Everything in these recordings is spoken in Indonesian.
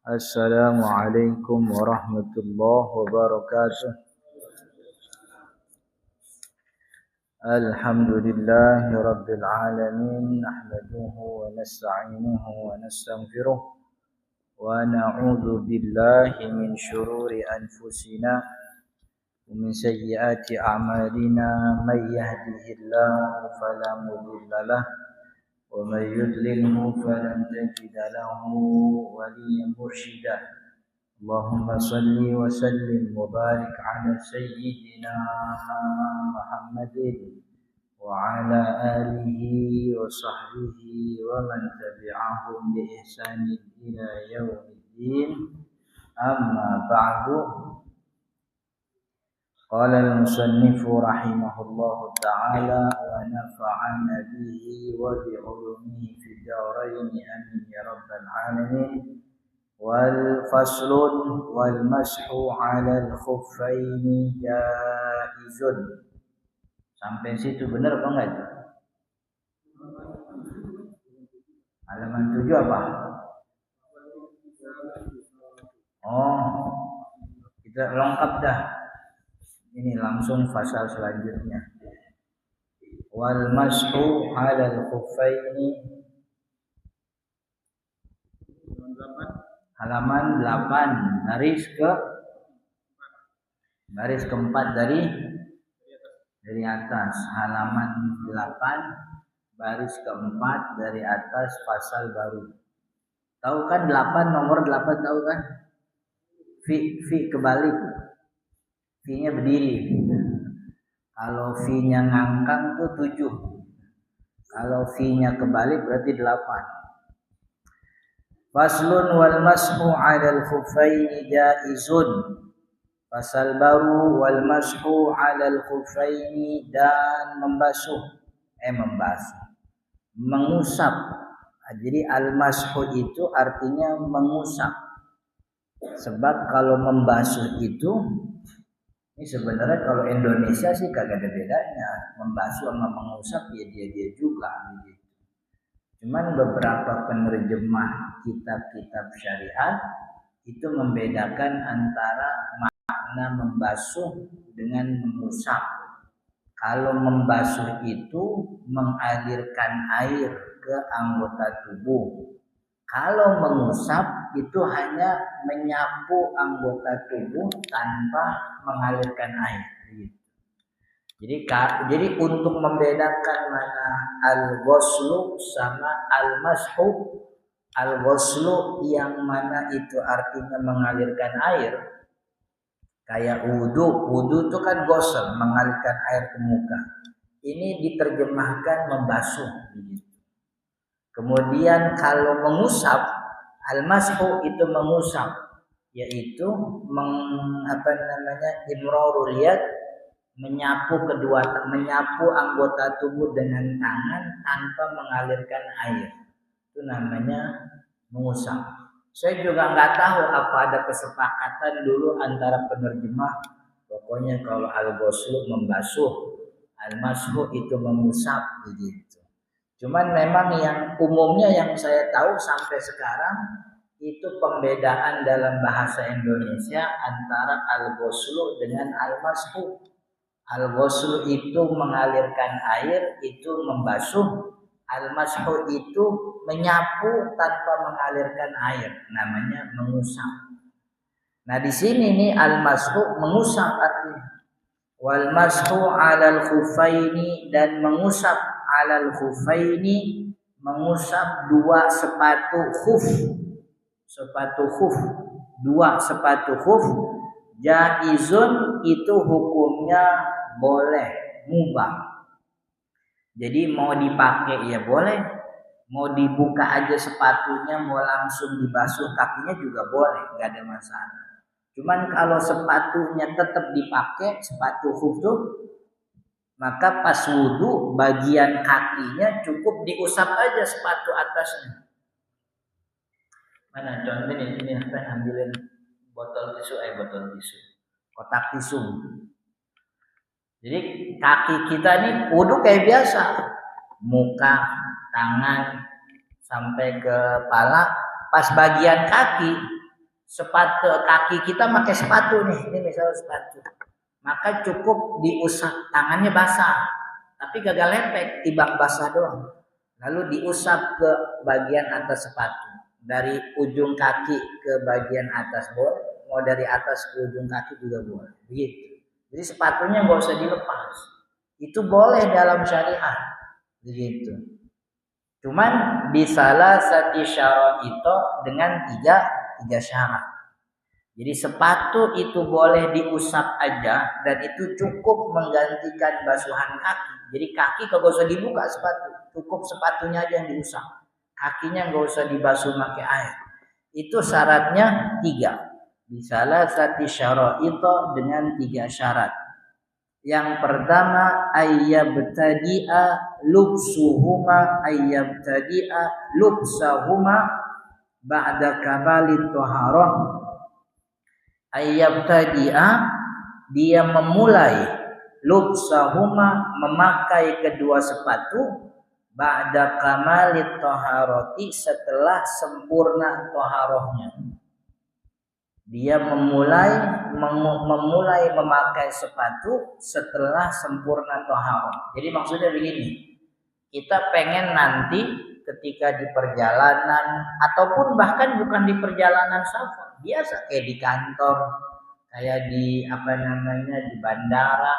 Assalamualaikum warahmatullahi wabarakatuh. Alhamdulillahi rabbil alamin. Nahmaduhu wa nasta'inuhu wa nastaghfiruh. Wa na'udzu billahi min syururi anfusina wa min sayyiati a'malina. May yahdihillahu fala mudilla lahu ومن يضلله فلن تجد له وليا مرشدا اللهم صل وسلم وبارك على سيدنا محمد وعلى آله وصحبه ومن تبعهم بإحسان إلى يوم الدين أما بعد قال المصنف رحمه الله تعالى ونفعنا به وبعلومه في الدارين آمين يا رب العالمين. والفصل والمسح على الخفين جائز. Sampai situ benar apa enggak itu? Halaman 7 apa? Oh, kita lengkap dah. Ini langsung fasal selanjutnya. Wal mashu 'alal khuffaini. Halaman 8 baris keempat dari atas. Halaman 8 baris keempat dari atas fasal baru. Tahu kan 8 nomor 8 tahu kan? Fi kebalik. V-nya berdiri. Kalau V-nya ngangkang tuh 7. Kalau V-nya kebalik berarti 8. Faslun wal mashu 'alal khuffaini jaizun. Fasal baru wal mashu 'alal khuffaini dan mengusap. Jadi al mashu itu artinya mengusap. Sebab kalau membasuh itu ini sebenarnya kalau Indonesia sih kagak ada bedanya, membasuh sama mengusap ya dia juga gitu. Cuman beberapa penerjemah kitab-kitab syariat itu membedakan antara makna membasuh dengan mengusap. Kalau membasuh itu mengalirkan air ke anggota tubuh. Kalau mengusap itu hanya menyapu anggota tubuh tanpa mengalirkan air. Jadi untuk membedakan mana al-ghuslu sama al-mashu, al-ghuslu yang mana itu artinya mengalirkan air. Kayak wudu itu kan ghusl, mengalirkan air ke muka. Ini diterjemahkan membasuh begitu. Kemudian kalau mengusap, al-mashu itu mengusap, yaitu imrarul yad, menyapu anggota tubuh dengan tangan tanpa mengalirkan air. Itu namanya mengusap. Saya juga nggak tahu apa ada kesepakatan dulu antara penerjemah. Pokoknya kalau al-ghuslu membasuh, al-mashu itu mengusap begitu. Cuman memang yang umumnya yang saya tahu sampai sekarang itu pembedaan dalam bahasa Indonesia antara al-ghuslu dengan al-mashu. Al-ghuslu itu mengalirkan air, itu membasuh. Al-mashu itu menyapu tanpa mengalirkan air, namanya mengusap. Nah di sini nih al-mashu mengusap artinya. Wal mashu 'alal khuffaini dan mengusap 'alal khuffaini, mengusap dua sepatu khuf. Dua sepatu khuf jaizun itu hukumnya boleh, mubah. Jadi mau dipakai ya boleh, mau dibuka aja sepatunya, mau langsung dibasuh kakinya juga boleh, nggak ada masalah. Cuman kalau sepatunya tetap dipakai, sepatu khuf tuh, maka pas wudu bagian kakinya cukup diusap aja sepatu atasnya. Mana contoh ini ambilin botol tisu, kotak tisu. Jadi kaki kita ini wudu kayak biasa, muka, tangan sampai ke kepala. Pas bagian kaki sepatu kaki kita pakai sepatu nih, ini misalnya sepatu, maka cukup diusap tangannya basah, tapi gagal lepek, tibak basah doang. Lalu diusap ke bagian atas sepatu, dari ujung kaki ke bagian atas boleh, mau dari atas ke ujung kaki juga boleh, begitu. Jadi sepatunya nggak usah dilepas, itu boleh dalam syariat, begitu. Cuman di salah satu syarat itu dengan tiga syarat. Jadi sepatu itu boleh diusap aja dan itu cukup menggantikan basuhan kaki. Jadi kaki kagak usah dibuka sepatu, cukup sepatunya aja yang diusap. Kakinya nggak usah dibasuh pakai air. Itu syaratnya 3. Di salah satu syarat itu dengan 3 syarat. Yang pertama ayyabtadi'a lubsahuma ba'da kabalit thaharah. Ayyabtadi'a, dia memulai lubsahuma, memakai kedua sepatu ba'da kamalit thaharati, setelah sempurna thaharahnya. Dia memulai memakai sepatu setelah sempurna thaharah. Jadi maksudnya begini, kita pengen nanti ketika di perjalanan ataupun bahkan bukan di perjalanan safar, biasa kayak di kantor, kayak di di bandara,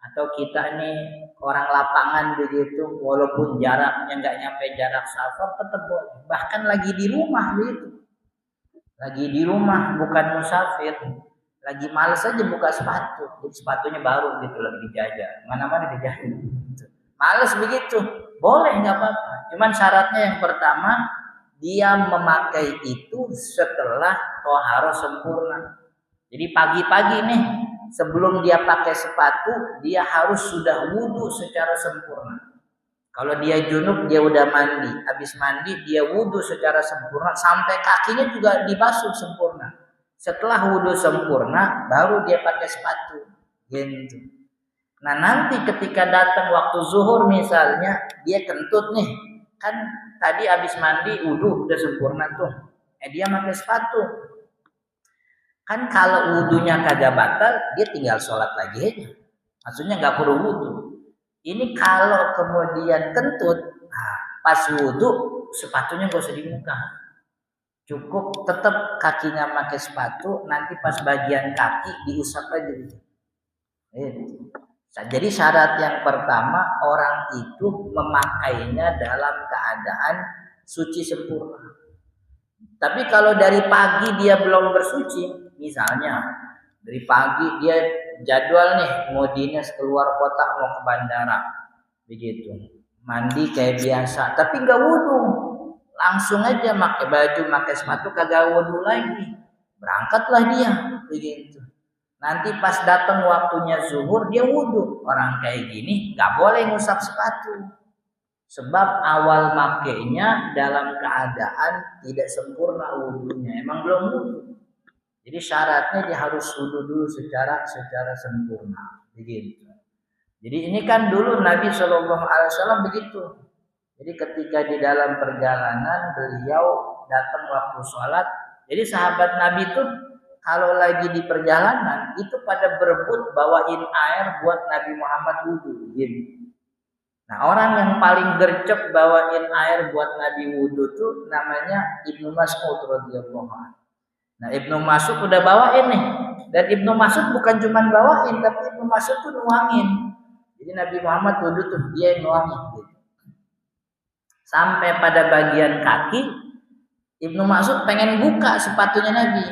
atau kita nih orang lapangan begitu, walaupun jaraknya nggak nyampe jarak safar tetap boleh. Bahkan lagi di rumah begitu. Lagi di rumah bukan musafir, lagi males aja buka sepatu, jadi sepatunya baru gitu lagi dijajah, mana-mana dijajah, males begitu, boleh nggak apa-apa. Cuman syaratnya yang pertama dia memakai itu setelah toharo sempurna. Jadi pagi-pagi nih sebelum dia pakai sepatu dia harus sudah wudhu secara sempurna. Kalau dia junub dia udah mandi, habis mandi dia wudhu secara sempurna sampai kakinya juga dibasuh sempurna. Setelah wudhu sempurna baru dia pakai sepatu, gitu. Nah nanti ketika datang waktu zuhur misalnya dia kentut nih, kan tadi habis mandi wudhu udah sempurna tuh, dia pakai sepatu. Kan kalau wudhunya kagak batal dia tinggal sholat lagi aja, maksudnya nggak perlu wudhu. Ini kalau kemudian kentut, pas wudhu sepatunya gak usah dibuka, cukup tetap kakinya pakai sepatu, nanti pas bagian kaki diusap aja gitu. Jadi syarat yang pertama orang itu memakainya dalam keadaan suci sempurna. Tapi kalau dari pagi dia belum bersuci, misalnya dari pagi dia jadwal nih mau dinas keluar kota, mau ke bandara begitu, mandi kayak biasa tapi nggak wudhu, langsung aja pakai baju pakai sepatu kagak wudhu lagi, berangkatlah dia begitu. Nanti pas datang waktunya zuhur dia wudhu. Orang kayak gini nggak boleh ngusap sepatu, sebab awal makainya dalam keadaan tidak sempurna wudhunya, emang belum wudhu. Jadi syaratnya dia harus wudhu dulu secara sempurna, begitu. Jadi ini kan dulu Nabi SAW begitu. Jadi ketika di dalam perjalanan beliau datang waktu sholat. Jadi sahabat Nabi itu kalau lagi di perjalanan itu pada berebut bawain air buat Nabi Muhammad wudhu, gitu. Nah orang yang paling gercep bawain air buat Nabi wudhu tuh namanya Ibnu Mas'ud radhiyallahu anhu. Nah Ibnu Mas'ud udah bawain nih, dan Ibnu Mas'ud bukan cuma bawain, tapi Ibnu Mas'ud tuh nuangin. Jadi Nabi Muhammad wudhu tuh dia yang nuangin gitu. Sampai pada bagian kaki, Ibnu Mas'ud pengen buka sepatunya Nabi,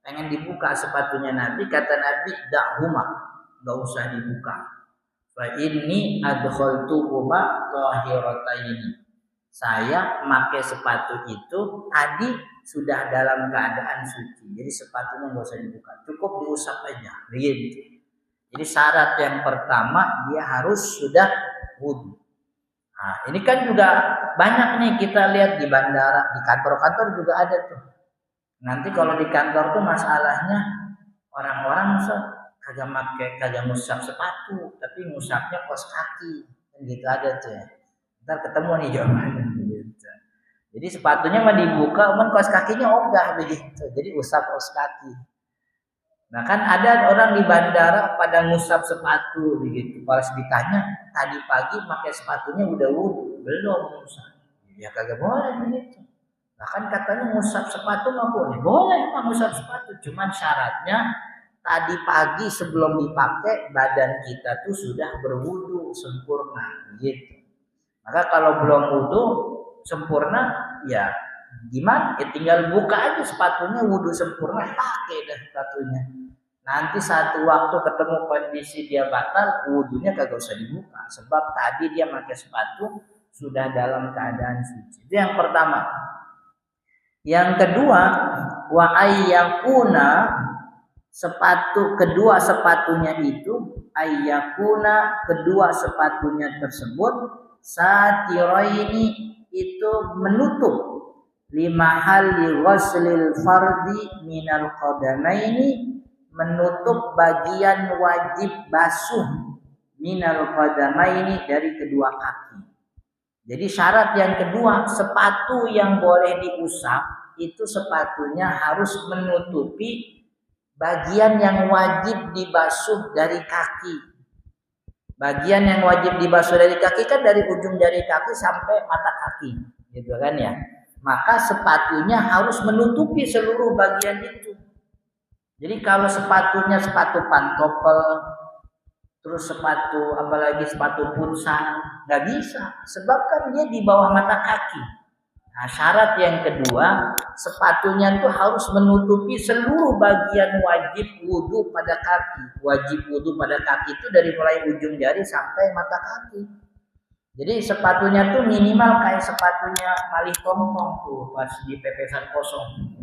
pengen dibuka sepatunya Nabi, kata Nabi da'huma, gak usah dibuka. Fa inni adkhaltuhuma tahirataini. Saya pakai sepatu itu tadi sudah dalam keadaan suci, jadi sepatunya nggak usah dibuka, cukup diusap aja, begitu. Jadi syarat yang pertama dia harus sudah wudhu. Nah ini kan juga banyak nih kita lihat di bandara, di kantor-kantor juga ada tuh. Nanti kalau di kantor tuh masalahnya orang-orang kagak ngusap sepatu, tapi ngusapnya kos kaki, kan gitu ada tuh ya. Ntar ketemu nih jawabannya gitu. Jadi sepatunya mah dibuka, cuman kaos kakinya ogah begitu. Jadi usap kaos kaki. Nah kan ada orang di bandara pada ngusap sepatu begitu. Kalau ditanya tadi pagi pakai sepatunya udah wudu, belum ngusap. Ya kagak boleh begitu. Nah kan katanya ngusap sepatu mah boleh, boleh mah ngusap sepatu. Cuman syaratnya tadi pagi sebelum dipakai badan kita tuh sudah berwudu sempurna gitu. Maka kalau belum wudu sempurna ya gimana? Ya tinggal buka aja sepatunya wudu sempurna, pakai dah sepatunya. Nanti satu waktu ketemu kondisi dia batal, wudunya kagak usah dibuka. Sebab tadi dia pakai sepatu sudah dalam keadaan suci. Itu yang pertama. Yang kedua, wa ayyakuna sepatu kedua sepatunya itu ayyakuna kedua sepatunya tersebut satiraini itu menutup lima hal li ghuslil fardi minal qadamaini menutup bagian wajib basuh minal qadamaini dari kedua kaki. Jadi syarat yang kedua, sepatu yang boleh diusap itu sepatunya harus menutupi bagian yang wajib dibasuh dari kaki. Bagian yang wajib dibasuh dari kaki kan dari ujung jari kaki sampai mata kaki, gitu kan ya. Maka sepatunya harus menutupi seluruh bagian itu. Jadi kalau sepatunya sepatu pantofel, terus sepatu apalagi sepatu futsal, nggak bisa, sebab kan dia di bawah mata kaki. Nah syarat yang kedua, sepatunya itu harus menutupi seluruh bagian wajib wudu pada kaki. Wajib wudu pada kaki itu dari mulai ujung jari sampai mata kaki. Jadi sepatunya tuh minimal kayak sepatunya Malih Tongtong tuh pas di pepesan kosong.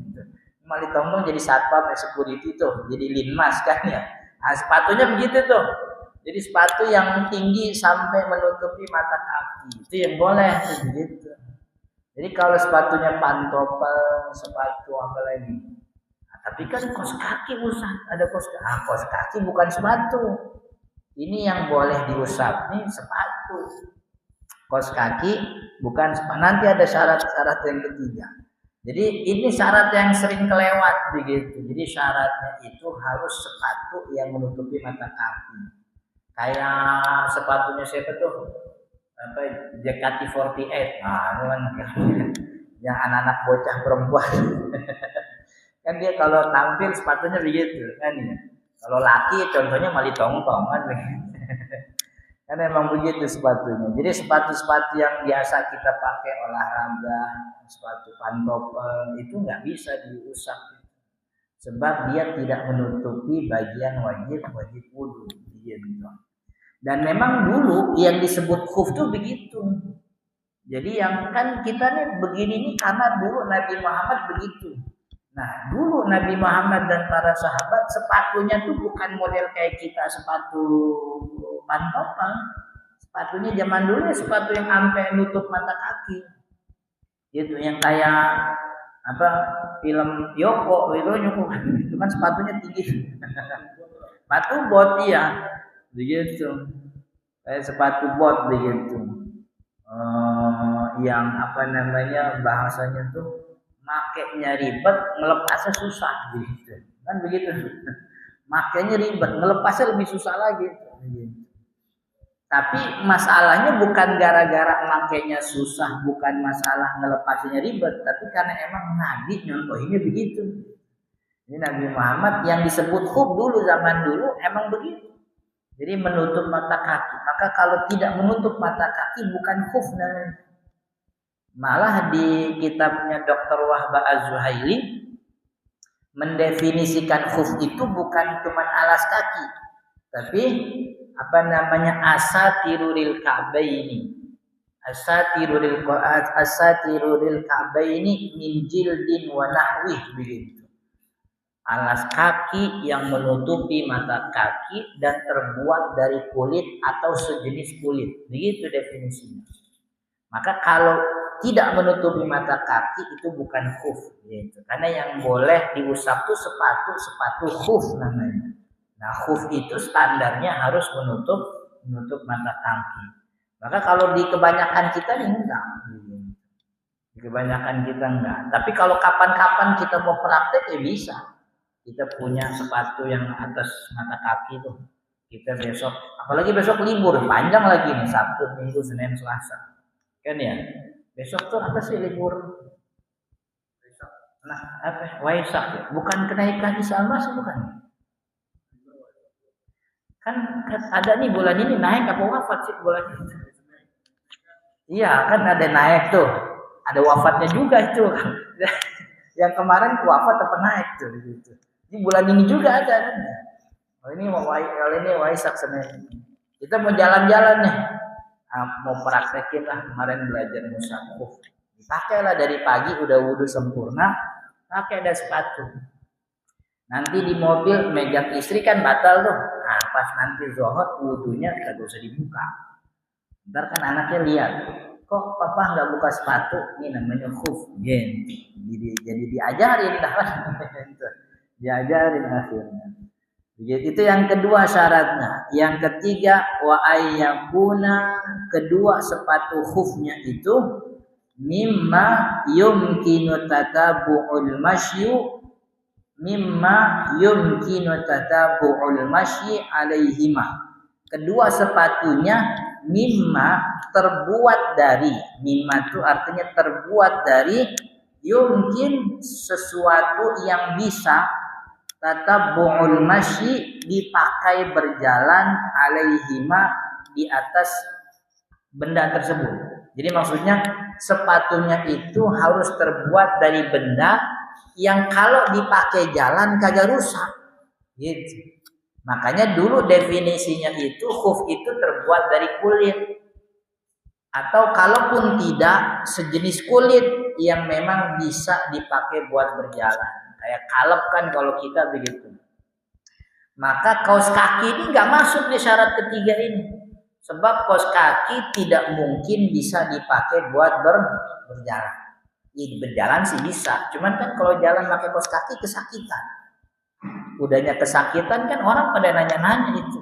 Malih Tongtong jadi satpam security tuh, jadi linmas kan ya. Nah, sepatunya begitu tuh. Jadi sepatu yang tinggi sampai menutupi mata kaki. Itu yang boleh begitu. Jadi kalau sepatunya pantofel, sepatu apa lagi? Nah, tapi kan kaos kaki usah, ada kaos kaki. Ah, kaos kaki bukan sepatu. Ini yang boleh diusap nih sepatu. Kaos kaki bukan sepatu. Nanti ada syarat-syarat yang ketiga. Jadi ini syarat yang sering kelewat begitu. Jadi syaratnya itu harus sepatu yang menutupi mata kaki. Kayak sepatunya siapa tuh? Apa JKT48. Nah, kan yang anak-anak bocah perempuan. Kan dia kalau tampil sepatunya begitu kan ya. Kalau laki contohnya Malih Tongtong kan begitu. Kan emang begitu sepatunya. Jadi sepatu-sepatu yang biasa kita pakai olahraga, sepatu pantofel itu nggak bisa diusap, sebab dia tidak menutupi bagian wajib wudu. Gitu. Dan memang dulu yang disebut khuf tuh begitu. Jadi yang kan kita nih begini nih karena dulu Nabi Muhammad begitu. Nah dulu Nabi Muhammad dan para sahabat sepatunya tuh bukan model kayak kita sepatu pantofel. Sepatunya zaman dulu ya sepatu yang sampai nutup mata kaki. Itu yang kayak apa film Yoko itu kan sepatunya tinggi. Sepatu bot iya begitu. Kayak sepatu bot begitu. Yang apa namanya bahasanya tuh makainya ribet, melepasnya susah gitu. Kan begitu. Makainya ribet, melepasnya lebih susah lagi. Tapi masalahnya bukan gara-gara makainya susah, bukan masalah melepasnya ribet, tapi karena emang Nabi nyontohinnya begitu. Ini Nabi Muhammad yang disebut khuf dulu zaman dulu emang begitu. Jadi menutup mata kaki. Maka kalau tidak menutup mata kaki bukan khuf namanya. Malah di kitabnya Dr. Wahbah Az-Zuhaili mendefinisikan khuf itu bukan cuma alas kaki, tapi apa namanya asatirul ka'baini. Asatirul ka'baini min jildin wa nahwih begitu. Alas kaki yang menutupi mata kaki dan terbuat dari kulit atau sejenis kulit. Begitu definisinya. Maka kalau tidak menutupi mata kaki itu bukan khuf gitu. Karena yang boleh diusap itu sepatu khuf namanya. Nah, khuf itu standarnya harus menutup mata kaki. Maka kalau di kebanyakan kita ini enggak. Kebanyakan kita enggak. Tapi kalau kapan-kapan kita mau praktek ya bisa. Kita punya sepatu yang atas mata kaki tuh. Kita besok, apalagi besok libur, panjang lagi nih, Sabtu, Minggu, Senin, Selasa. Kan ya? Besok tuh apa sih libur? Nah, apa? Waisak. Bukan kenaikan Isa Al-Masih, bukan? Kan ada nih bulan ini naik apa wafat sih bulan ini? Iya, kan ada naik tuh. Ada wafatnya juga itu. Yang kemarin wafat apa naik tuh gitu. Di bulan ini juga ada kan. Oh ini Waisak Senin. Kita mau jalan-jalan nih. Mau praktekin lah kemarin belajar musafuf. Pakailah dari pagi udah wudhu sempurna, pakai ada sepatu. Nanti di mobil megang istri kan batal tuh. Nah, pas nanti zuhur wudhunya kagak usah dibuka. Ntar kan anaknya lihat, kok papa nggak buka sepatu? Ini namanya khuf. Jadi diajarin dah lah. Diajarin akhirnya. Itu yang kedua syaratnya. Yang ketiga wa ayyakuna, kedua sepatu khufnya itu mimma yumkinu tatabu'ul masyu, mimma yumkinu tatabu'ul masyi alaihima. Kedua sepatunya mimma terbuat dari, mimma itu artinya terbuat dari, yumkin sesuatu yang bisa, tatabu'ul masyi dipakai berjalan, alaihima di atas benda tersebut. Jadi maksudnya sepatunya itu harus terbuat dari benda yang kalau dipakai jalan kagak rusak. Gitu. Makanya dulu definisinya itu khuf itu terbuat dari kulit. Atau kalaupun tidak sejenis kulit yang memang bisa dipakai buat berjalan. Kayak kalep kan kalau kita begitu. Maka kaos kaki ini nggak masuk di syarat ketiga ini. Sebab kaos kaki tidak mungkin bisa dipakai buat berjalan. Ya, berjalan sih bisa. Cuman kan kalau jalan pakai kaos kaki kesakitan. Udahnya kesakitan kan orang pada nanya-nanya itu.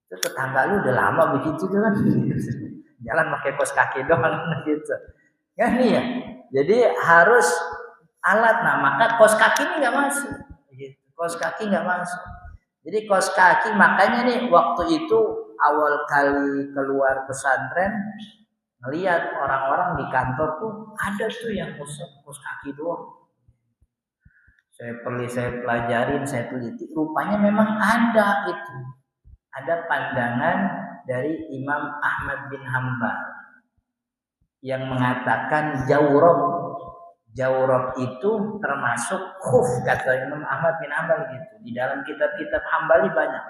Itu tetangga lu udah lama begitu tuh kan. Jalan pakai kaos kaki doang gitu. Ya nih ya. Jadi harus alat. Nah maka kaos kaki ini nggak masuk. Kaos kaki nggak masuk. Jadi kaos kaki makanya nih waktu itu awal kali keluar pesantren ngelihat orang-orang di kantor tuh ada tuh yang kaos kaki doang. Saya pelajarin, saya teliti, rupanya memang ada itu. Ada pandangan dari Imam Ahmad bin Hanbal yang mengatakan jawrob itu termasuk khuf, kata Imam Ahmad bin Hanbal gitu. Di dalam kitab-kitab Hambali banyak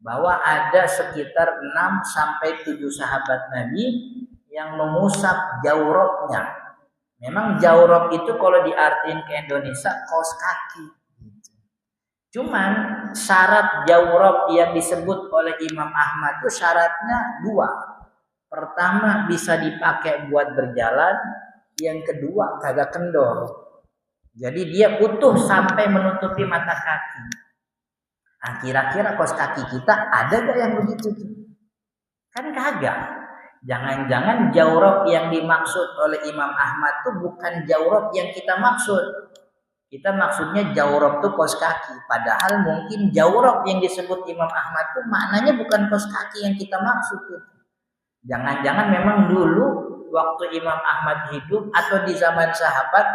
bahwa ada sekitar 6 sampai 7 sahabat Nabi yang mengusap jawrobnya. Memang jawrob itu kalau diartiin ke Indonesia kaos kaki. Cuman syarat jawrob yang disebut oleh Imam Ahmad itu syaratnya 2. Pertama bisa dipakai buat berjalan, yang kedua kagak kendor. Jadi dia utuh sampai menutupi mata kaki. Nah, kira-kira kaos kaki kita ada gak yang begitu tuh? Kan kagak. Jangan-jangan jawrob yang dimaksud oleh Imam Ahmad itu bukan jawrob yang kita maksud. Kita maksudnya jawrob itu kaos kaki. Padahal mungkin jawrob yang disebut Imam Ahmad itu maknanya bukan kaos kaki yang kita maksud itu. Jangan-jangan memang dulu waktu Imam Ahmad hidup atau di zaman sahabat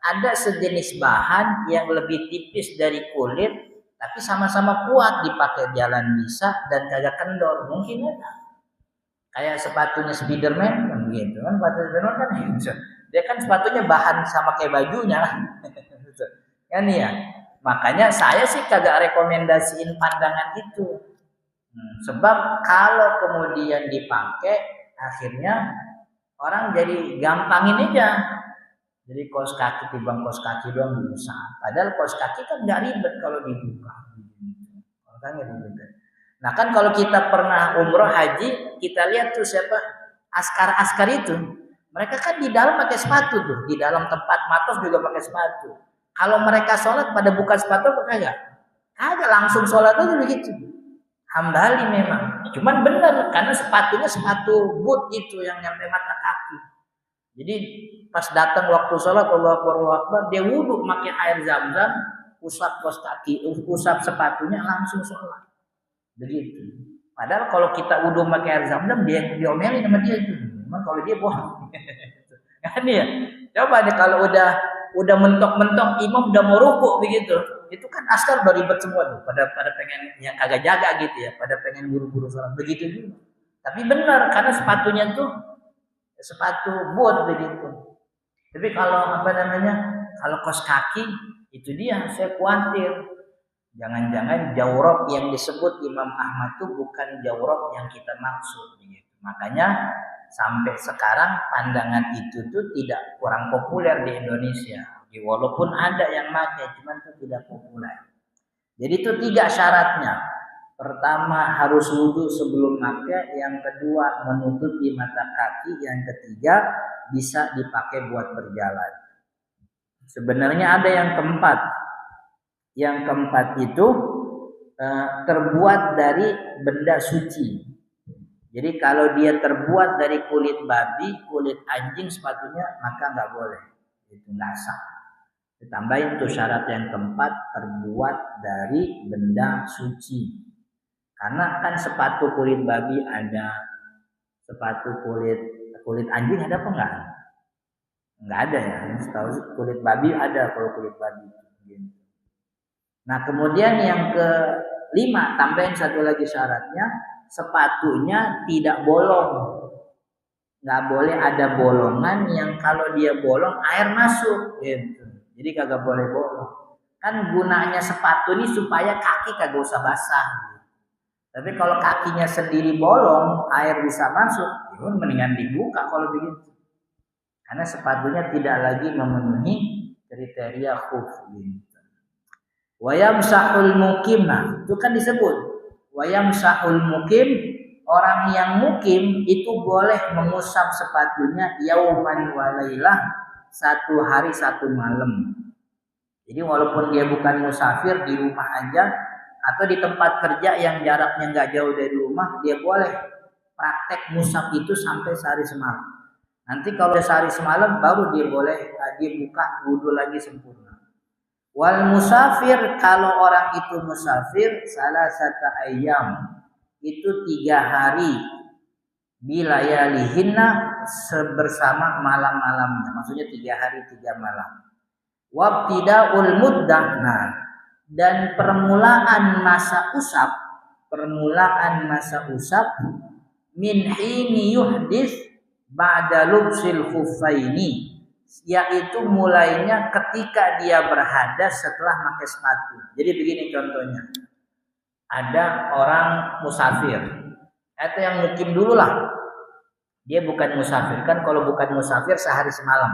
ada sejenis bahan yang lebih tipis dari kulit tapi sama-sama kuat, dipakai jalan bisa dan kagak kendor. Mungkin ada. Kayak sepatunya Spiderman kan gitu kan, sepatu Spiderman kan dia kan sepatunya bahan sama kayak bajunya kan ya. Makanya saya sih kagak rekomendasiin pandangan itu. Sebab kalau kemudian dipakai akhirnya orang jadi gampangin aja. Jadi kaos kaki timbang kaos kaki doang bisa. Padahal kaos kaki kan nggak ribet kalau dibuka. Makanya ribet. Nah kan kalau kita pernah umroh haji, kita lihat tuh siapa askar-askar itu. Mereka kan di dalam pakai sepatu tuh, di dalam tempat matof juga pakai sepatu. Kalau mereka sholat pada buka sepatu apa kagak? Kagak, langsung sholat aja begitu. Hambali memang. Cuman benar karena sepatunya sepatu boot itu yang nyampe mata kaki. Jadi pas datang waktu sholat Allahu Akbar, dia wudhu pakai air zam-zam, usap kos kaki, usap sepatunya langsung sholat. Begitu. Padahal kalau kita wudhu pakai air zam-zam, dia diomelin sama dia itu. Memang kalau dia bohong. Kan ya. Coba deh kalau udah mentok-mentok imam udah mau rukuk begitu. Itu kan askar udah ribet semua tuh. Pada pengen yang kagak jaga gitu ya, pada pengen buru-buru sholat. Begitu juga. Tapi benar karena sepatunya tuh sepatu boot begitu. Tapi kalau kalau kos kaki itu dia saya khawatir jangan-jangan jawrab yang disebut Imam Ahmad itu bukan jawrab yang kita maksud begitu. Makanya sampai sekarang pandangan itu tuh tidak kurang populer di Indonesia. Walaupun ada yang pakai cuman itu tidak populer. Jadi itu 3 syaratnya. Pertama harus wudhu sebelum pakai, yang kedua menutupi mata kaki, yang ketiga bisa dipakai buat berjalan. Sebenarnya ada yang keempat. Yang keempat itu terbuat dari benda suci. Jadi kalau dia terbuat dari kulit babi, kulit anjing sepatunya maka nggak boleh. Itu nggak sah. Ditambahin tuh syarat yang keempat terbuat dari benda suci. Karena kan sepatu kulit babi ada, sepatu kulit anjing ada apa enggak? Enggak ada ya. Setahu kulit babi ada kalau kulit babi. Nah kemudian yang kelima, tambahin satu lagi syaratnya, sepatunya tidak bolong. Nggak boleh ada bolongan yang kalau dia bolong air masuk. Gitu. Jadi kagak boleh bolong. Kan gunanya sepatu ini supaya kaki kagak usah basah. Tapi kalau kakinya sendiri bolong, air bisa masuk, ya mendingan dibuka kalau begitu. Karena sepatunya tidak lagi memenuhi kriteria khuf. Wayamsahul mukim, nah itu kan disebut. Wayamsahul mukim, orang yang mukim itu boleh mengusap sepatunya yauman walailah, 1 hari 1 malam. Jadi walaupun dia bukan musafir, di rumah aja atau di tempat kerja yang jaraknya nggak jauh dari rumah, dia boleh praktek musab itu sampai sehari semalam. Nanti kalau sehari semalam baru dia boleh dia buka wudhu lagi sempurna. Wal musafir, kalau orang itu musafir salah satu ayam itu 3 hari bilayalihinna bersama malam-malamnya, maksudnya 3 hari 3 malam. Wabtidaul muddah, nah dan permulaan masa usap min hini yuhdis ba'da lubsil khuffaini, yaitu mulainya ketika dia berhadas setelah pakai sepatu. Jadi begini contohnya, ada orang musafir atau yang mukim dulu lah, dia bukan musafir, kan kalau bukan musafir sehari semalam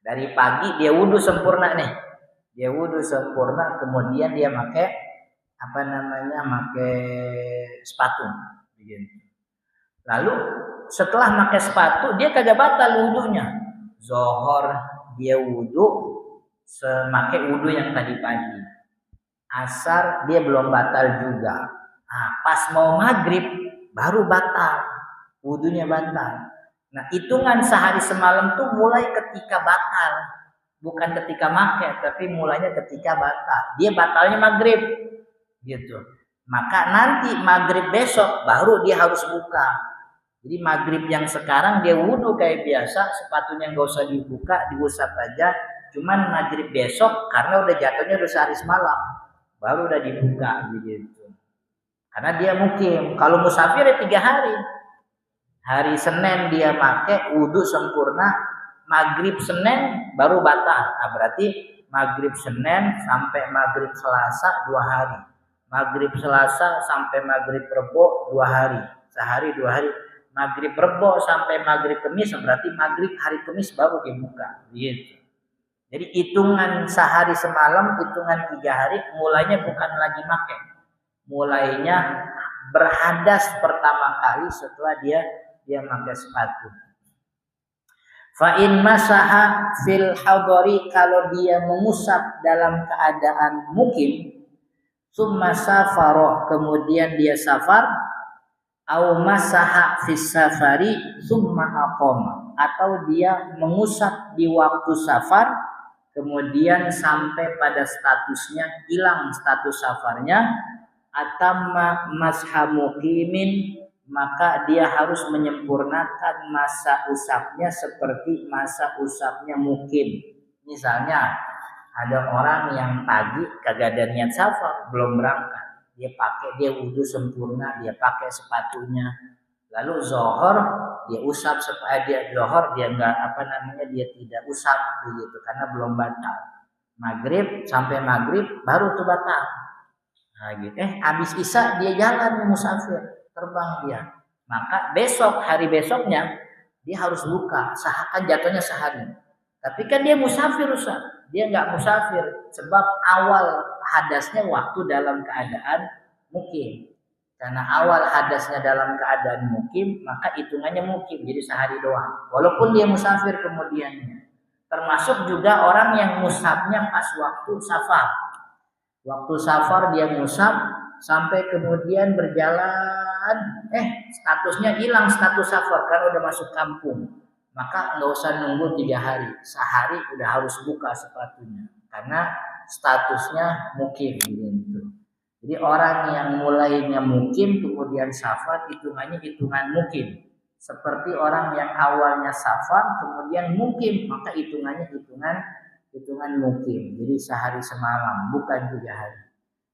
dari pagi dia wudhu sempurna nih. Dia wudhu sempurna, kemudian dia pakai pakai sepatu. Lalu setelah pakai sepatu dia kagak batal wudhunya. Zohor dia wudhu semakai wudhu yang tadi pagi. Asar dia belum batal juga. Nah, pas mau maghrib baru batal, wudhunya batal. Nah hitungan sehari semalam tuh mulai ketika batal. Bukan ketika make, tapi mulainya ketika batal. Dia batalnya maghrib, gitu. Maka nanti maghrib besok baru dia harus buka. Jadi maghrib yang sekarang dia wudhu kayak biasa, sepatunya nggak usah dibuka, diusap aja. Cuman maghrib besok karena udah jatuhnya udah sehari semalam, baru udah dibuka, gitu. Karena dia mukim. Kalau musafir ya 3 hari. Hari Senin dia make wudhu sempurna. Maghrib Senin baru batal. Nah, berarti maghrib Senin sampai maghrib Selasa 2 hari. Maghrib Selasa sampai maghrib Rebo 2 hari. Sehari 2 hari. Maghrib Rebo sampai maghrib Kamis berarti maghrib hari Kamis baru dibuka. Gitu. Jadi hitungan sehari semalam, hitungan 3 hari, mulainya bukan lagi make. Mulainya berhadas pertama kali setelah dia pakai sepatu. Fa'in masaha fil hadori, kalau dia mengusap dalam keadaan mukim, summa safaroh, kemudian dia safar, au masaha fis safari summa aqoma, atau dia mengusap di waktu safar kemudian sampai pada statusnya hilang status safarnya, atau masha muqimin, maka dia harus menyempurnakan masa usapnya seperti masa usapnya mukim. Misalnya ada orang yang pagi kagak ada niat safar, belum berangkat, dia wudu sempurna, dia pakai sepatunya, lalu zohor dia usap dia zohor dia dia tidak usap begitu karena belum batal. Maghrib sampai maghrib baru tuh batal. Nah, gitu. Habis isya dia jalan musafir, terbang dia. Maka hari besoknya dia harus buka, kan jatuhnya sehari. Tapi kan dia musafir Ustaz. Dia nggak musafir sebab awal hadasnya waktu dalam keadaan mukim. Karena awal hadasnya dalam keadaan mukim, maka hitungannya mukim, jadi sehari doang. Walaupun dia musafir kemudiannya. Termasuk juga orang yang musafnya pas waktu safar. Waktu safar dia musaf sampai kemudian berjalan, statusnya hilang status safar karena udah masuk kampung. Maka nggak usah nunggu 3 hari, sehari udah harus buka sepatunya karena statusnya mukim gitu. Jadi orang yang mulainya mukim kemudian safar hitungannya hitungan mukim. Seperti orang yang awalnya safar kemudian mukim, maka hitungannya hitungan mukim. Jadi sehari semalam bukan 3 hari.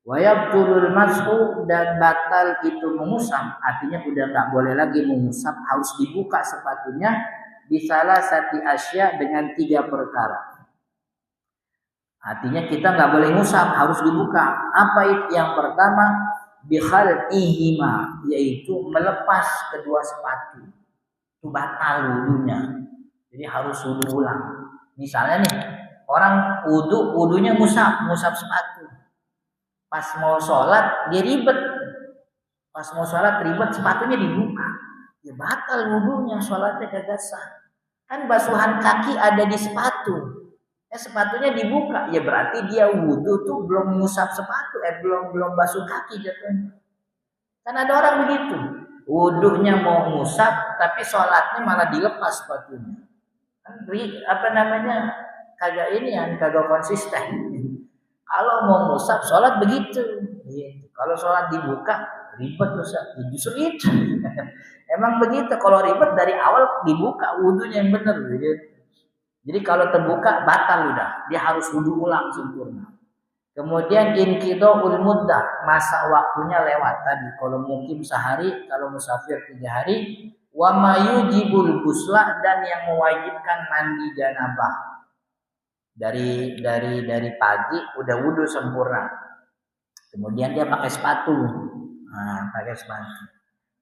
Wa yabtulul mashu, dan batal itu mengusap, artinya udah nggak boleh lagi mengusap, harus dibuka sepatunya di salah satu asya dengan 3 perkara. Artinya kita nggak boleh ngusap, harus dibuka. Apa itu? Yang pertama, bikhal'ihima, yaitu melepas kedua sepatu. Itu batal wudunya. Jadi harus wudu ulang. Misalnya nih, orang wudunya ngusap sepatu. Pas mau sholat dia ribet. Pas mau sholat ribet, sepatunya dibuka. Ya batal wudunya, sholatnya kagak sah. Kan basuhan kaki ada di sepatu. Sepatunya dibuka, ya berarti dia wudu tuh belum ngusap sepatu, belum basuh kaki jatuhnya. Kan ada orang begitu, wudunya mau ngusap, tapi sholatnya malah dilepas sepatunya. Kan kagak konsisten. Kalau mau ngusap sholat begitu, kalau sholat dibuka ribet Ustaz. Justru itu, emang begitu. Kalau ribet dari awal dibuka wudunya yang benar, gitu. Jadi kalau terbuka batal udah, dia harus wudu ulang sempurna. Kemudian inqidha'ul muddah, masa waktunya lewat tadi. Kalau mukim sehari, kalau musafir 3 hari. Wa mayujibul ghusla, dan yang mewajibkan mandi janabah. Dari pagi udah wudu sempurna. Kemudian dia pakai sepatu. Pakai sepatu.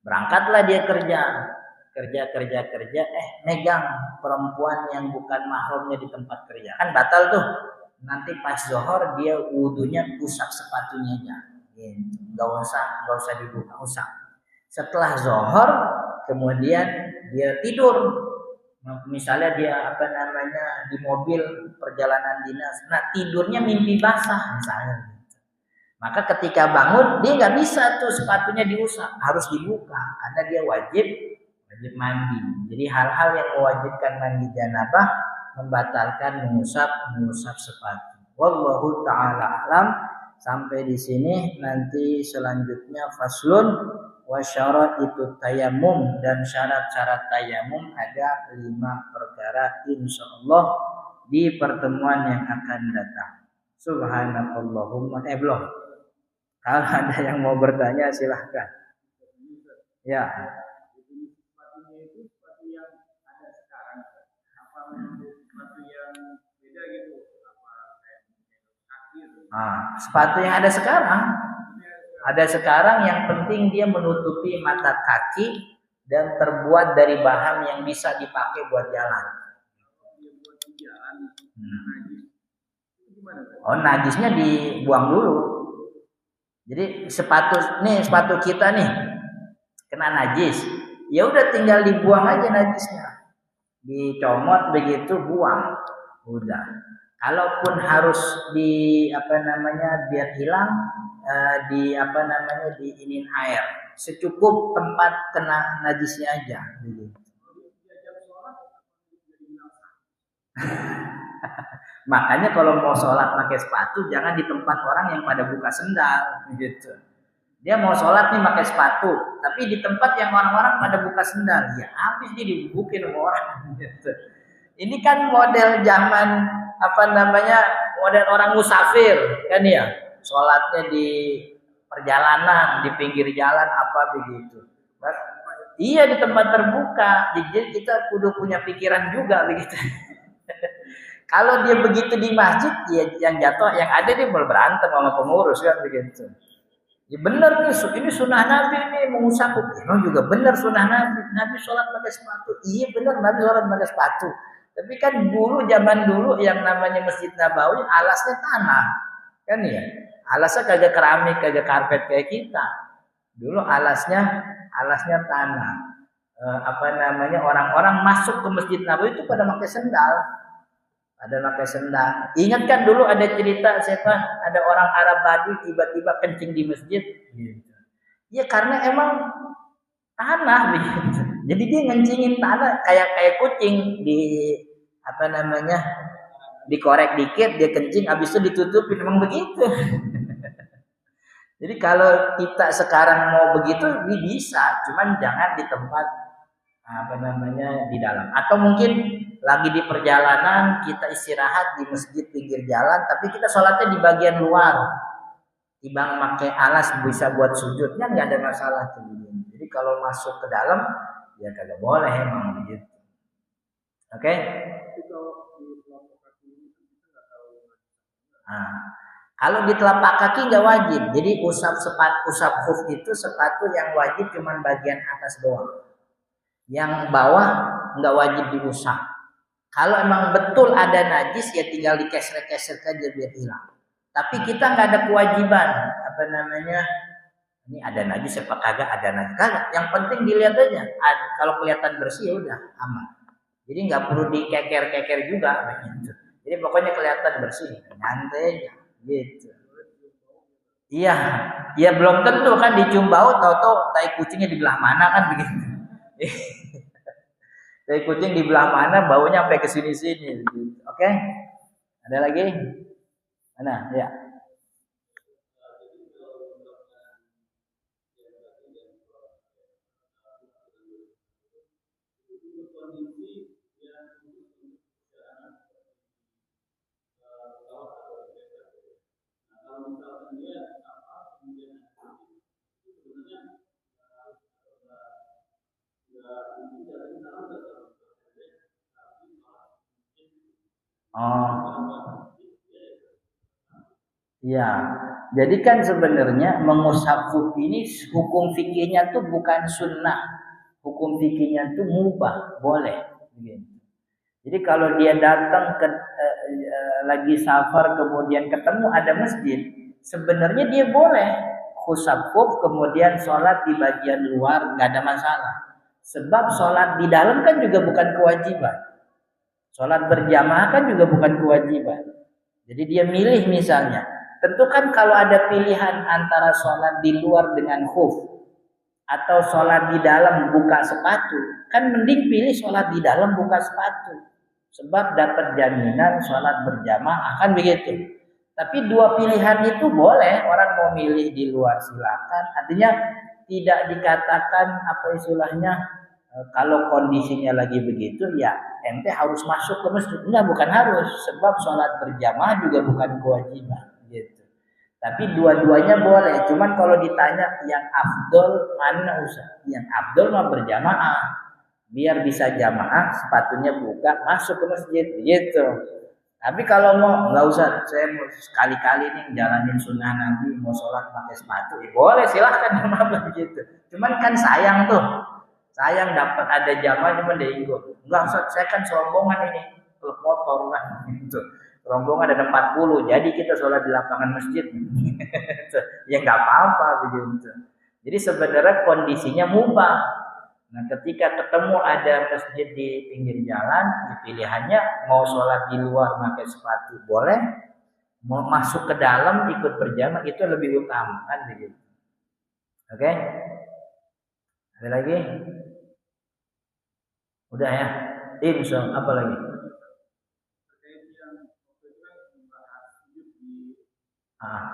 Berangkatlah dia kerja, megang perempuan yang bukan mahramnya di tempat kerja, kan batal tuh. Nanti pas zohor dia wudunya usap sepatunya aja, nggak usah dibuka, usap. Setelah zohor kemudian dia tidur, misalnya dia di mobil perjalanan dinas, nah tidurnya mimpi basah misalnya. Maka ketika bangun dia nggak bisa tuh sepatunya diusap, harus dibuka karena dia wajib mandi. Jadi hal-hal yang mewajibkan mandi janabah membatalkan mengusap sepatu. Wallahu taala alam. Sampai di sini, nanti selanjutnya faslun wa syaraitu tayammum, dan syarat-syarat tayamum ada 5 perkara insyaallah di pertemuan yang akan datang. Subhanakallahumma belum. Kalau ada yang mau bertanya silahkan. Ya. Sepatu yang ada sekarang yang penting dia menutupi mata kaki dan terbuat dari bahan yang bisa dipakai buat jalan. Najisnya dibuang dulu. Jadi sepatu kita nih kena najis, ya udah tinggal dibuang aja najisnya, dicomot begitu, buang, udah. Kalaupun harus biar hilang, diinin air secukup tempat kena najisnya aja. Makanya kalau mau sholat pakai sepatu jangan di tempat orang yang pada buka sendal gitu. Dia mau sholat nih pakai sepatu, tapi di tempat yang orang-orang pada buka sendal, ya habis dia dibubukin sama orang gitu. Ini kan model zaman apa namanya, model orang musafir kan ya, sholatnya di perjalanan, di pinggir jalan apa begitu. Iya di tempat terbuka, jadi kita kudu punya pikiran juga begitu. Kalau dia begitu di masjid, ya yang jatuh, yang ada dia berantem sama pengurus kan begitu. Ya benar nih, ini sunnah Nabi nih mengusap. Memang juga benar sunnah Nabi. Nabi sholat pakai sepatu. Iya benar Nabi sholat pakai sepatu. Tapi kan dulu zaman dulu yang namanya Masjid Nabawi alasnya tanah, kan ya. Alasnya kagak keramik, kagak karpet kayak kita. Dulu alasnya tanah. Apa namanya, orang-orang masuk ke Masjid Nabawi itu pada pakai sendal. Ingat kan dulu ada cerita siapa? Ada orang Arab Badui tiba-tiba kencing di masjid. Gitu. Ya karena emang tanah begitu. Jadi dia ngencingin tanah kayak kucing di apa namanya, dikorek dikit dia kencing, habis itu ditutupin, memang begitu. Jadi kalau kita sekarang mau begitu bisa, cuman jangan di tempat apa namanya, di dalam. Atau mungkin lagi di perjalanan kita istirahat di masjid pinggir jalan, tapi kita sholatnya di bagian luar, timbang pakai alas bisa buat sujudnya nggak ada masalah tuh. Jadi kalau masuk ke dalam ya kagak boleh emang begitu. Oke? Nah, kalau di telapak kaki nggak wajib. Jadi usap khuf itu sepatu yang wajib cuman bagian atas doang. Yang bawah nggak wajib diusap. Kalau emang betul ada najis ya tinggal dikeser-keser aja biar hilang. Tapi kita nggak ada kewajiban apa namanya, ini ada najis apa kagak, ada najis kagak. Yang penting dilihat aja. Kalau kelihatan bersih ya udah aman. Jadi nggak perlu dikeker-keker juga gitu. Jadi pokoknya kelihatan bersih, nyantai aja gitu. Iya, ya belum tentu kan dicium bau, tahu-tahu tai kucingnya di belah mana kan begitu. Tai kucing di belah mana, baunya sampai ke sini-sini. Oke? Ada lagi? Mana? Ya. Oh. Ya, jadi kan sebenarnya mengusap khuf ini hukum fikihnya tuh bukan sunnah, hukum fikihnya tuh mubah, boleh. Jadi kalau dia datang ke lagi safar kemudian ketemu ada masjid, sebenarnya dia boleh khusab khuf kemudian sholat di bagian luar, nggak ada masalah. Sebab sholat di dalam kan juga bukan kewajiban. Sholat berjamaah kan juga bukan kewajiban. Jadi dia milih misalnya. Tentu kan kalau ada pilihan antara sholat di luar dengan khuf atau sholat di dalam buka sepatu, kan mending pilih sholat di dalam buka sepatu. Sebab dapat jaminan sholat berjamaah kan begitu. Tapi dua pilihan itu boleh, orang mau milih di luar silakan. Artinya tidak dikatakan apa istilahnya, kalau kondisinya lagi begitu ya ente harus masuk ke masjid. Enggak, bukan harus. Sebab sholat berjamaah juga bukan kewajiban gitu. Tapi dua-duanya boleh. Cuman kalau ditanya yang afdol mana usah? Yang afdol mah berjamaah. Biar bisa jamaah, sepatunya buka, masuk ke masjid gitu. Tapi kalau mau nggak usah, saya mau sekali-kali nih jalanin sunnah Nabi, mau sholat pakai sepatu, ya boleh silahkan apa begitu. Cuman kan sayang tuh, sayang dapat ada jamaah cuma dia ikut. Enggak usah, saya kan serombongan ini, klub motor lah gitu. Rombongan ada 40, jadi kita sholat di lapangan masjid. Ya nggak apa-apa begitu. Jadi sebenarnya kondisinya mubah. Nah, ketika ketemu ada masjid di pinggir jalan, pilihannya mau sholat di luar pakai sepatu boleh, mau masuk ke dalam ikut berjamaah itu lebih utama kan begitu. Oke? Ada lagi? Udah ya? Insya apa lagi? Ah,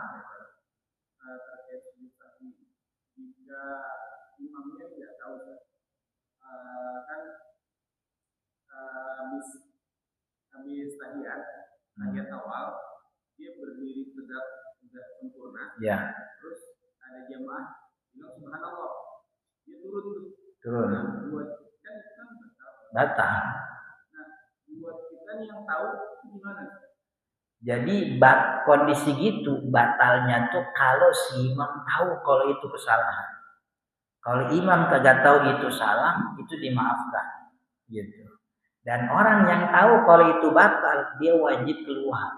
ya, turun. Batal. Jadi kondisi gitu batalnya tuh kalau si imam tahu kalau itu kesalahan. Kalau imam kagak tahu itu salah, itu dimaafkan. Gitu. Dan orang yang tahu kalau itu batal, dia wajib keluar.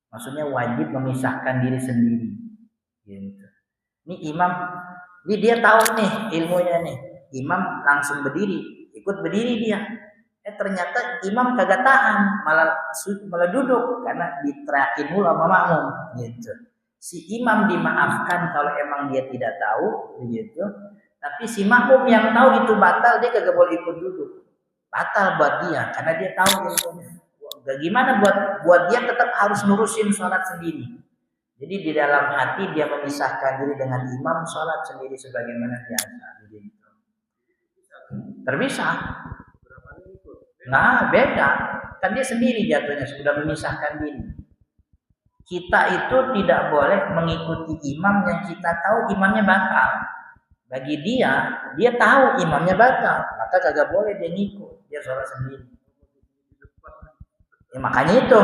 Maksudnya wajib memisahkan diri sendiri. Gitu. Ini imam, ini dia tahu nih ilmunya nih. Imam langsung berdiri, ikut berdiri dia. Ternyata imam kagak tahan, malah duduk karena diteriakin mulu sama makmum. Gitu. Si imam dimaafkan kalau emang dia tidak tahu, gitu. Tapi si makmum yang tahu itu batal, dia kagak boleh ikut duduk. Batal buat dia karena dia tahu ilmunya. Gimana buat dia tetap harus nurusin sholat sendiri. Jadi di dalam hati dia memisahkan diri dengan imam, sholat sendiri sebagaimana biasa. Terpisah. Nah beda. Kan dia sendiri jatuhnya sudah memisahkan diri. Kita itu tidak boleh mengikuti imam yang kita tahu imamnya batal. Bagi dia tahu imamnya batal, maka kagak boleh dia ngikut, dia sholat sendiri. Ya, makanya itu,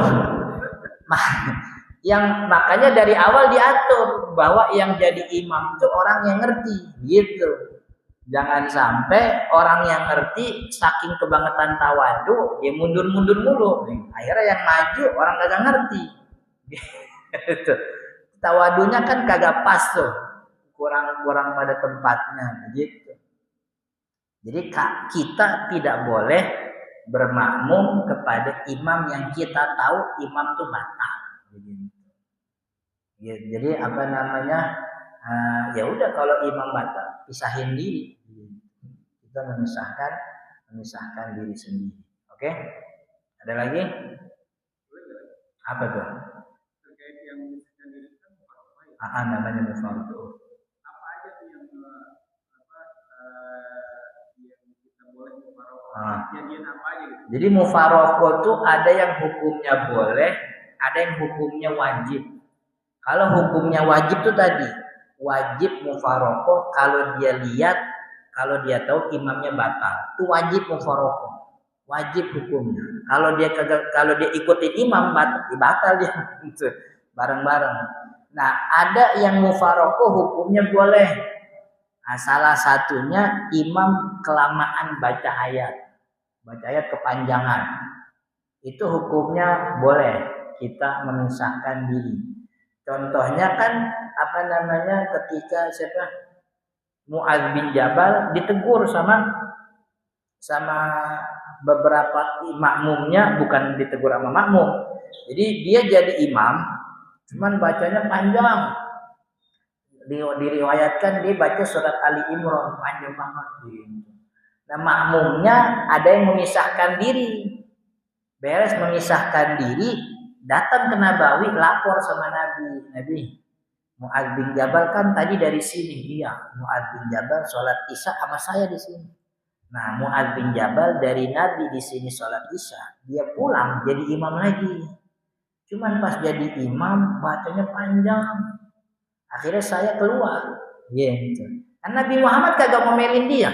makanya dari awal diatur bahwa yang jadi imam itu orang yang ngerti, gitu. Jangan sampai orang yang ngerti saking kebangetan tawadu dia mundur-mundur mulu. Akhirnya yang maju orang kagak ngerti. Gitu. Tawadunya kan kagak pas tuh. Kurang pada tempatnya begitu. Jadi kita tidak boleh bermakmum kepada imam yang kita tahu imam itu batal. Jadi apa namanya? Ya udah kalau imam batal pisahin diri. Kita memisahkan diri sendiri. Oke? Ada lagi? Apa tuh? Terkait yang memisahkan diri kan namanya mufaraqah. Apa aja tuh yang kita boleh mufaraqah? Kejadian apa aja gitu. Jadi mufaraqah tuh ada yang hukumnya boleh, ada yang hukumnya wajib. Kalau hukumnya wajib tuh tadi, wajib mufaraqah kalau dia lihat, kalau dia tahu imamnya batal, itu wajib mufaraqah, wajib hukumnya. Kalau dia ikutin imam batal dia bareng-bareng. Nah ada yang mufaraqah hukumnya boleh. Nah, salah satunya imam kelamaan baca ayat kepanjangan, itu hukumnya boleh kita memisahkan diri. Contohnya kan apa namanya ketika Mu'adz bin Jabal ditegur sama beberapa makmumnya, bukan ditegur sama makmum. Jadi dia jadi imam, cuman bacanya panjang. Diriwayatkan dia baca surat Ali Imran panjang banget. Nah makmumnya ada yang memisahkan diri. Beres memisahkan diri, datang ke Nabawi lapor sama Nabi. Mu'adz bin Jabal kan tadi dari sini, iya. Mu'adz bin Jabal sholat Isya sama saya di sini. Nah, Mu'adz bin Jabal dari Nabi di sini sholat Isya, dia pulang jadi imam lagi. Cuman pas jadi imam bacanya panjang. Akhirnya saya keluar. Gitu. Kan Nabi Muhammad kagak ngomelin dia.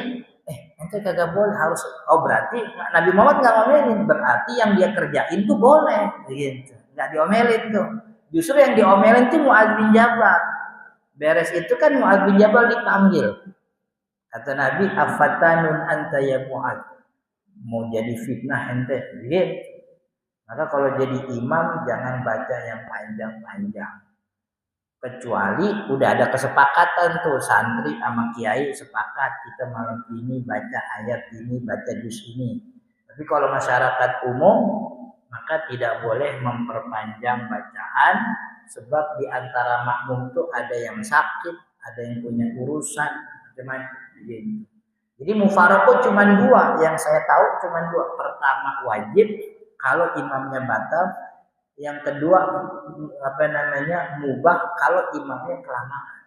Ente kagak boleh harus. Oh berarti Nabi Muhammad nggak ngomelin, berarti yang dia kerjain tuh boleh. Gitu. Nggak diomelin tuh. Justru yang diomelin tuh Mu'adz bin Jabal. Beres itu kan Mu'adz bin Jabal dipanggil. Kata Nabi, afatanun anta ya Mu'adz. Mau jadi fitnah ente. Gitu. Maka kalau jadi imam jangan baca yang panjang-panjang. Kecuali udah ada kesepakatan tuh santri sama kiai sepakat kita malam ini baca ayat ini, baca juz ini. Tapi kalau masyarakat umum maka tidak boleh memperpanjang bacaan, sebab di antara makmum tuh ada yang sakit, ada yang punya urusan macam-macam gitu. Jadi mufaraqah cuma dua, yang saya tahu cuma dua. Pertama wajib, kalau imamnya batal. Yang kedua mubah kalau imamnya kelamaan.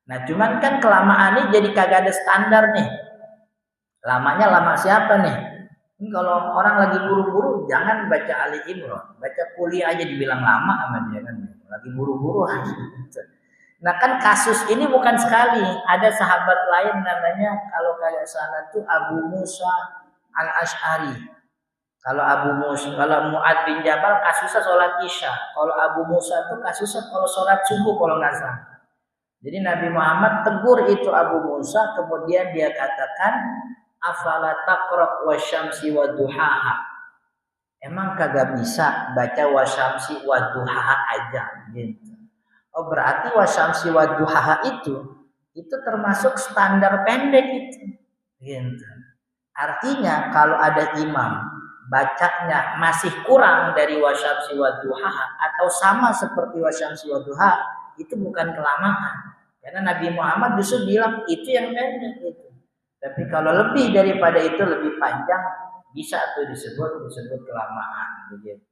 Nah, cuman kan kelamaan ini jadi kagak ada standar nih. Lamanya lama siapa nih? Ini kalau orang lagi buru-buru jangan baca Ali Imran, baca kuliah aja dibilang lama sama dia kan. Lagi buru-buru aja. Nah kan kasus ini bukan sekali. Ada sahabat lain namanya kalau kayak sana tuh Abu Musa Al-Asy'ari. Kalau Mu'ad bin Jabal kasusnya sholat isya. Kalau Abu Musa tuh kasusnya kalau sholat subuh kalau nggak salah. Jadi Nabi Muhammad tegur itu Abu Musa, kemudian dia katakan, afala taqra wasyamsi waduhaha. Emang kagak bisa baca wasyamsi waduhaha aja gitu. Oh berarti wasyamsi waduhaha itu termasuk standar pendek itu. Gitu. Artinya kalau ada imam bacanya masih kurang dari wasyamsi waduhaha atau sama seperti wasyamsi waduhaha, itu bukan kelamaan. Karena Nabi Muhammad justru bilang itu yang pendek itu. Tapi kalau lebih daripada itu lebih panjang bisa tuh disebut kelamaan begitu.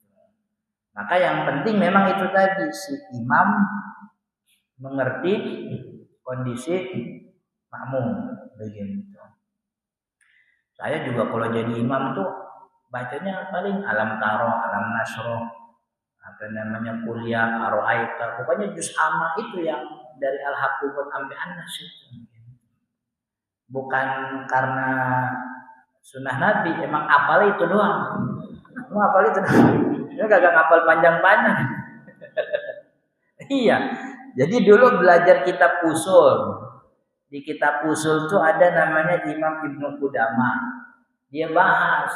Maka yang penting memang itu tadi si imam mengerti kondisi makmum begitu. Saya juga kalau jadi imam tuh bacanya paling alam taro, alam nasro, kuliah, aroaita, pokoknya juz amma itu yang dari al-haqqubun sampai an-nas itu. Bukan karena sunnah Nabi, emang apal itu doang. Emang apal itu doang. Dia kagak ngapal panjang-panjang. Iya. Jadi dulu belajar kitab usul. Di kitab usul tuh ada namanya Imam Ibnu Qudamah. Dia bahas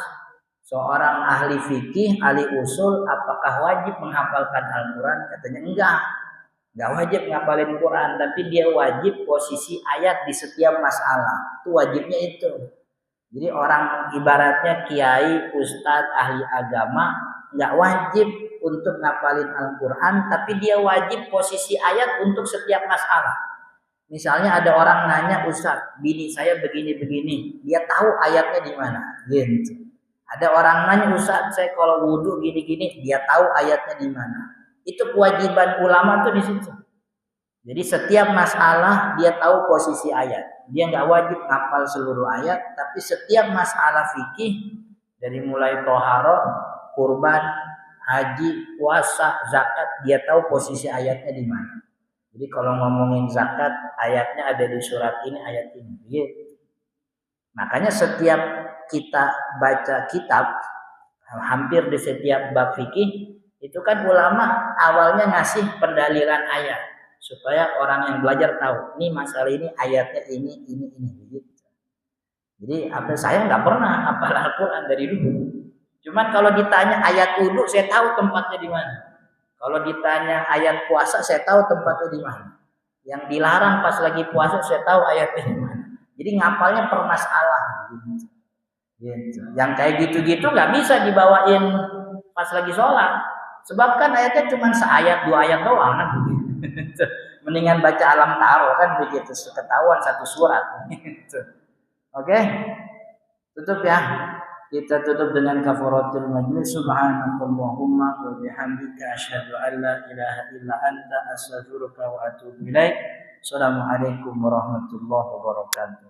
seorang ahli fikih, ahli usul, apakah wajib menghafalkan Al-Quran? Katanya enggak wajib ngapalin Quran, tapi dia wajib posisi ayat di setiap masalah. Itu wajibnya itu. Jadi orang ibaratnya kiai, ustadz, ahli agama enggak wajib untuk ngapalin Al-Quran, tapi dia wajib posisi ayat untuk setiap masalah. Misalnya ada orang nanya, Ustaz, bini saya begini-begini, dia tahu ayatnya di mana, gitu. Ada orang nanya, Ustaz, saya kalau wudhu gini-gini, dia tahu ayatnya di mana. Itu kewajiban ulama tuh di situ. Jadi setiap masalah dia tahu posisi ayat. Dia nggak wajib hafal seluruh ayat, tapi setiap masalah fikih dari mulai toharoh, kurban, haji, puasa, zakat, dia tahu posisi ayatnya di mana. Jadi kalau ngomongin zakat, ayatnya ada di surat ini, ayat ini. Gitu. Makanya setiap kita baca kitab, hampir di setiap bab fikih, itu kan ulama awalnya ngasih pendalilan ayat. Supaya orang yang belajar tahu, ini masalah ini, ayatnya ini. Gitu. Jadi saya nggak pernah hafal Al-Quran dari dulu. Cuman kalau ditanya ayat wudhu, saya tahu tempatnya di mana. Kalau ditanya ayat puasa, saya tahu tempatnya di mana. Yang dilarang pas lagi puasa, saya tahu ayatnya di mana. Jadi ngapalnya per masalah. Gitu. Yang kayak gitu-gitu nggak bisa dibawain pas lagi sholat. Sebab kan ayatnya cuma seayat, 2 ayat doang. Kan? Mendingan baca alam taro kan begitu. Ketahuan satu surat. Oke? Tutup ya. Kita tutup dengan kafaratul majlis. Subhanakallahumma wa bihamdika asyhadu an la ilaha illa anta astaghfiruka wa atubu ilaik. Assalamualaikum warahmatullahi wabarakatuh.